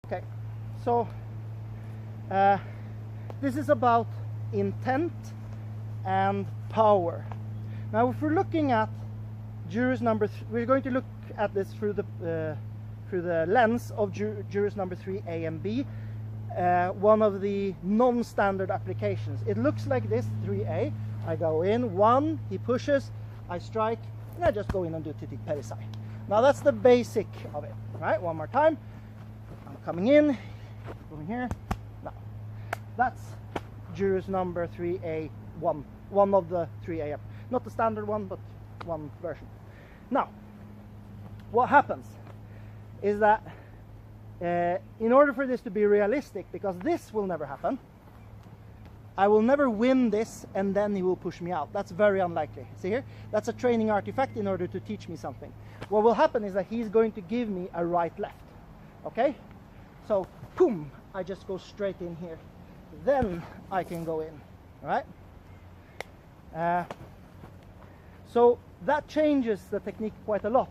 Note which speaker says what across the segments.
Speaker 1: Okay, so this is about intent and power. Now, if we're looking at jurors number, we're going to look at this through the lens of jurors number 3A and B, one of the non-standard applications. It looks like this, 3A. I go in, 1, he pushes, I strike, and I just go in and do titik perisai. Now that's the basic of it, right? One more time. I'm coming in, going here. Now, that's jurors number 3A, one of the 3A, not the standard one, but one version. Now, what happens is that in order for this to be realistic, because this will never happen, I will never win this and then he will push me out. That's very unlikely. See here? That's a training artifact in order to teach me something. What will happen is that he's going to give me a right-left. Okay? So, boom, I just go straight in here. Then I can go in. All right? So that changes the technique quite a lot.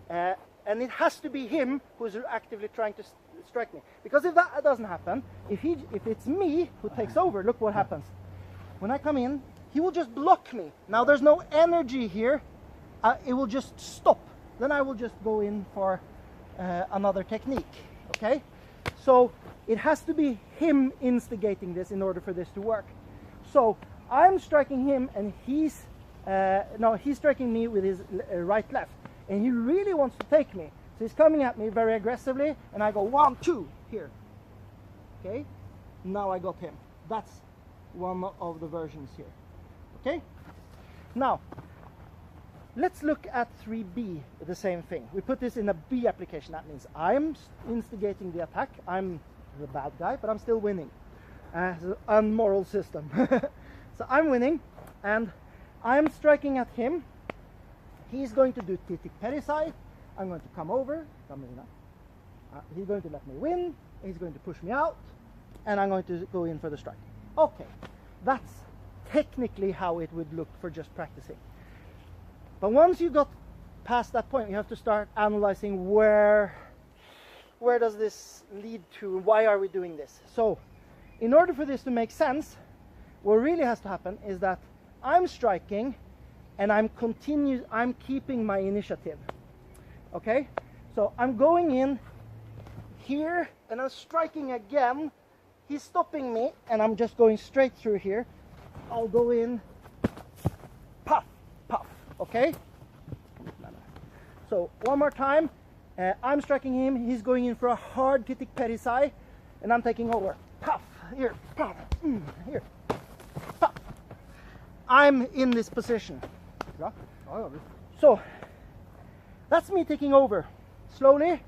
Speaker 1: And it has to be him who's actively trying to strike me. Because if that doesn't happen, if it's me who takes over, look what happens. When I come in, he will just block me. Now there's no energy here. It will just stop. Then I will just go in for another technique. Okay? So it has to be him instigating this in order for this to work. So I'm striking him and he's striking me with his right-left. And he really wants to take me. So he's coming at me very aggressively, and I go 1, 2, here. Okay? Now I got him. That's one of the versions here. Okay? Now, let's look at 3B, the same thing. We put this in a B application. That means I'm instigating the attack. I'm the bad guy, but I'm still winning. It's an unmoral system. So I'm winning, and I'm striking at him. He's going to do titik perisai. I'm going to come over. He's going to let me win. He's going to push me out. And I'm going to go in for the strike. Okay. That's technically how it would look for just practicing. But once you got past that point, you have to start analyzing where does this lead to? Why are we doing this? So, in order for this to make sense, what really has to happen is that I'm striking and I'm keeping my initiative. Okay? So I'm going in here and I'm striking again. He's stopping me and I'm just going straight through here. I'll go in, puff, puff. Okay? So one more time. I'm striking him. He's going in for a hard titik perisai and I'm taking over. Puff, here, puff, here, puff. I'm in this position. So that's me taking over slowly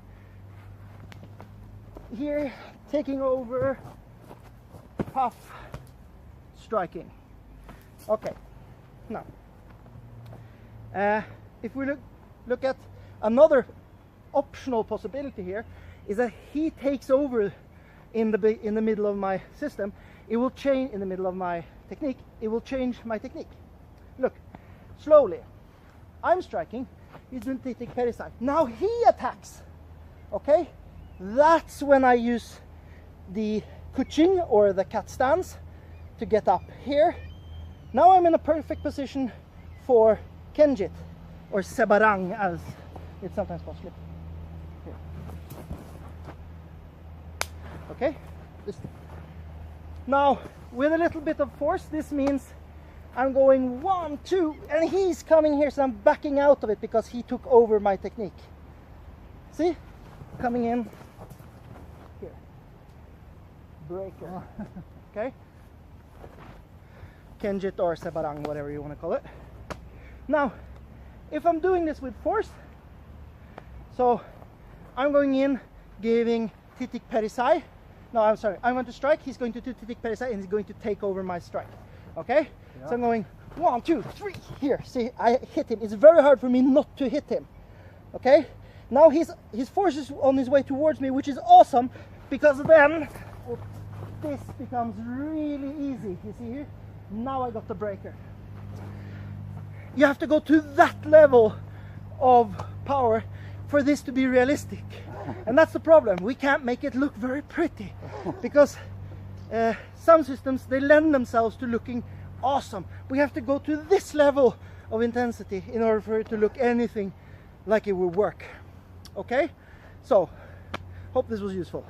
Speaker 1: here, taking over, puff, striking. Okay, now if we look at another optional possibility here, is that he takes over in the middle of my system. It will change in the middle of my technique. It will change my technique. Look, slowly. I'm striking. He's doing titik perisai. Now he attacks. Okay? That's when I use the kuching or the cat stance to get up here. Now I'm in a perfect position for kenjit or sebarang, as it's sometimes called. Slip. Here. Okay? Now, with a little bit of force, this means I'm going 1, 2, and he's coming here, so I'm backing out of it because he took over my technique. See? Coming in. Here. Breaker. Okay? Kenjit or sebarang, whatever you want to call it. Now, if I'm doing this with force, so I'm going in, giving titik perisai. No, I'm sorry. I'm going to strike. He's going to do titik perisai, and he's going to take over my strike. Okay? Yeah. So I'm going 1, 2, 3. Here, see, I hit him. It's very hard for me not to hit him. Okay? Now his force is on his way towards me, which is awesome, because then this becomes really easy. You see here? Now I got the breaker. You have to go to that level of power for this to be realistic. And that's the problem. We can't make it look very pretty because some systems, they lend themselves to looking awesome. We have to go to this level of intensity in order for it to look anything like it will work. Okay? So, hope this was useful.